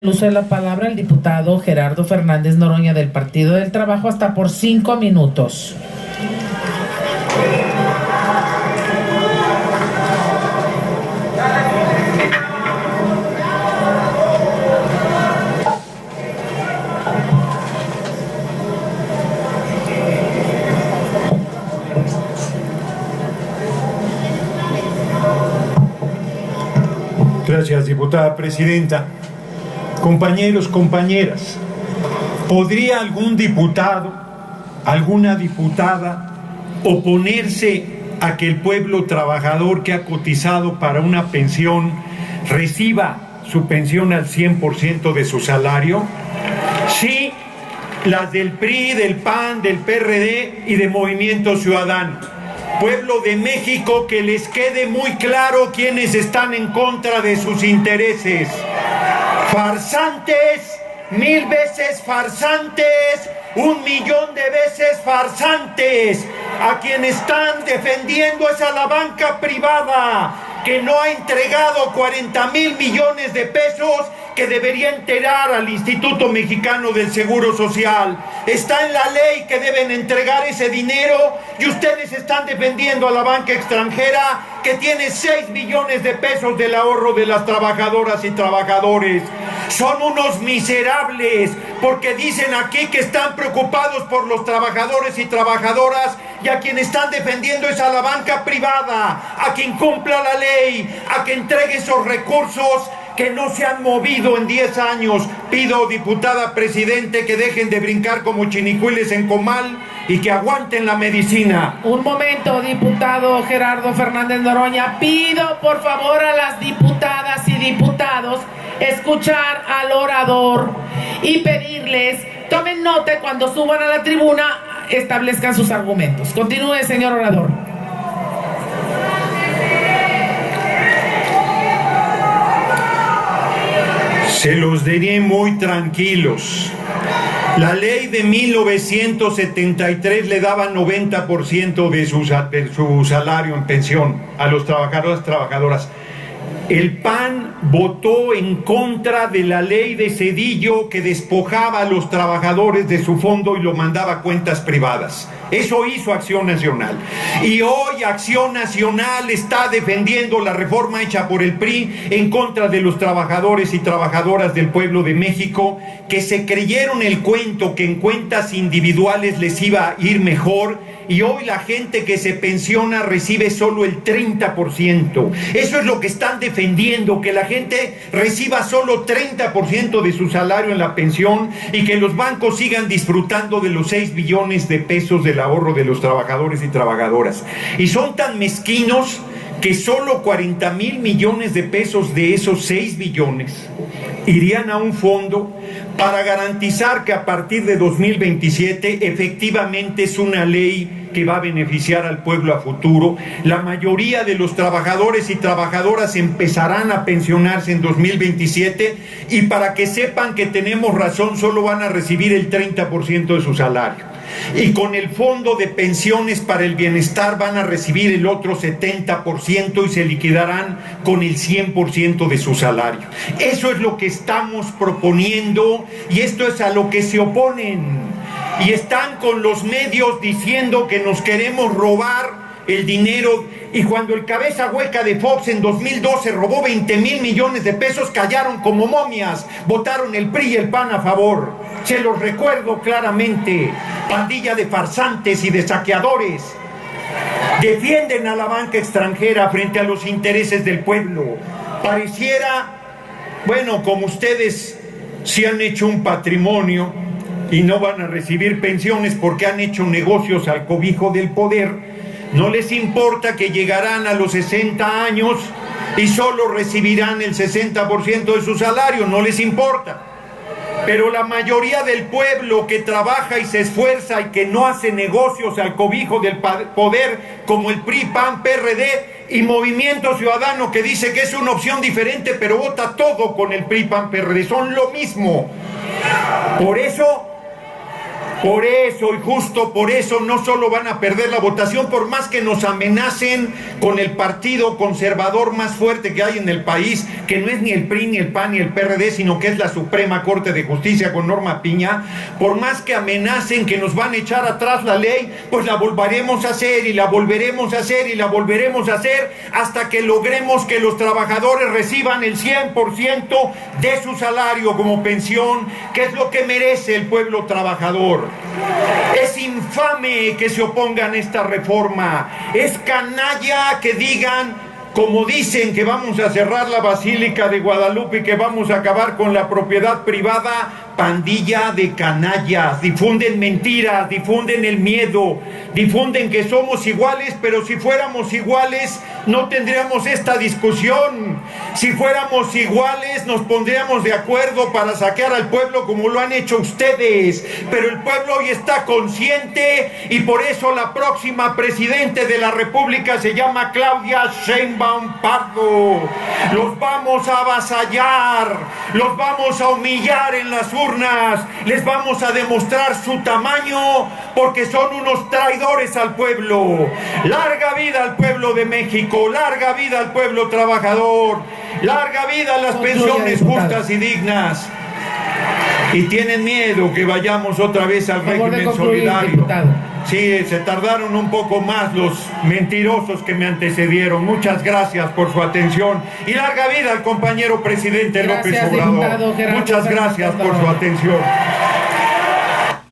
El uso de la palabra el diputado Gerardo Fernández Noroña del Partido del Trabajo hasta por 5 minutos. Gracias, diputada presidenta. Compañeros, compañeras, ¿podría algún diputado, alguna diputada oponerse a que el pueblo trabajador que ha cotizado para una pensión reciba su pensión al 100% de su salario? Sí, las del PRI, del PAN, del PRD y de Movimiento Ciudadano. Pueblo de México, que les quede muy claro quiénes están en contra de sus intereses. Farsantes, 1000 veces farsantes, 1.000.000 de veces farsantes. A quien están defendiendo es a la banca privada, que no ha entregado 40,000 millones de pesos que debería entregar al Instituto Mexicano del Seguro Social. Está en la ley que deben entregar ese dinero y ustedes están defendiendo a la banca extranjera que tiene 6 billones de pesos del ahorro de las trabajadoras y trabajadores. Son unos miserables porque dicen aquí que están preocupados por los trabajadores y trabajadoras y a quien están defendiendo es a la banca privada, a quien cumpla la ley, a que entregue esos recursos que no se han movido en 10 años. Pido, diputada presidente, que dejen de brincar como chinicuiles en comal y que aguanten la medicina. Un momento, diputado Gerardo Fernández Noroña. Pido por favor a las diputadas y diputados escuchar al orador y pedirles, tomen nota y cuando suban a la tribuna establezcan sus argumentos. Continúe, señor orador. Se los diré muy tranquilos. La ley de 1973 le daba 90% de su salario en pensión a los trabajadores y trabajadoras. El PAN votó en contra de la ley de Zedillo que despojaba a los trabajadores de su fondo y lo mandaba a cuentas privadas. Eso hizo Acción Nacional. Y hoy Acción Nacional está defendiendo la reforma hecha por el PRI en contra de los trabajadores y trabajadoras del pueblo de México, que se creyeron el cuento que en cuentas individuales les iba a ir mejor, y hoy la gente que se pensiona recibe solo el 30%. Eso es lo que están defendiendo, que la gente reciba solo 30% de su salario en la pensión y que los bancos sigan disfrutando de los 6 billones de pesos del ahorro de los trabajadores y trabajadoras. Y son tan mezquinos que solo 40,000 millones de pesos de esos 6 billones irían a un fondo para garantizar que a partir de 2027 efectivamente es una ley que va a beneficiar al pueblo a futuro. La mayoría de los trabajadores y trabajadoras empezarán a pensionarse en 2027 y para que sepan que tenemos razón, solo van a recibir el 30% de su salario. Y con el fondo de pensiones para el bienestar van a recibir el otro 70% y se liquidarán con el 100% de su salario. Eso es lo que estamos proponiendo y esto es a lo que se oponen. Y están con los medios diciendo que nos queremos robar el dinero, y cuando el cabeza hueca de Fox en 2012 robó 20,000 millones de pesos, callaron como momias, votaron el PRI y el PAN a favor. Se los recuerdo claramente. Pandilla de farsantes y de saqueadores. Defienden a la banca extranjera frente a los intereses del pueblo. Pareciera, bueno, como ustedes sí han hecho un patrimonio y no van a recibir pensiones porque han hecho negocios al cobijo del poder, no les importa que llegarán a los 60 años y solo recibirán el 60% de su salario, no les importa. Pero la mayoría del pueblo que trabaja y se esfuerza y que no hace negocios al cobijo del poder, como el PRI, PAN, PRD y Movimiento Ciudadano, que dice que es una opción diferente, pero vota todo con el PRI, PAN, PRD, son lo mismo. Por eso Por eso, y justo por eso, no solo van a perder la votación, por más que nos amenacen con el partido conservador más fuerte que hay en el país, que no es ni el PRI, ni el PAN, ni el PRD, sino que es la Suprema Corte de Justicia con Norma Piña. Por más que amenacen que nos van a echar atrás la ley, pues la volveremos a hacer, y la volveremos a hacer, y la volveremos a hacer, hasta que logremos que los trabajadores reciban el 100% de su salario como pensión, que es lo que merece el pueblo trabajador. Es infame que se opongan a esta reforma. Es canalla que digan, como dicen, que vamos a cerrar la Basílica de Guadalupe y que vamos a acabar con la propiedad privada. Pandilla de canallas, difunden mentiras, difunden el miedo, difunden que somos iguales, pero si fuéramos iguales no tendríamos esta discusión. Si fuéramos iguales nos pondríamos de acuerdo para saquear al pueblo como lo han hecho ustedes, pero el pueblo hoy está consciente y por eso la próxima presidente de la República se llama Claudia Sheinbaum Pardo. Los vamos a avasallar, los vamos a humillar en las urnas, les vamos a demostrar su tamaño porque son unos traidores al pueblo. Larga vida al pueblo de México, larga vida al pueblo trabajador, larga vida a las pensiones justas y dignas. Y tienen miedo que vayamos otra vez al régimen solidario. Sí, se tardaron un poco más los mentirosos que me antecedieron. Muchas gracias por su atención. Y larga vida al compañero presidente López Obrador. Muchas gracias por su atención.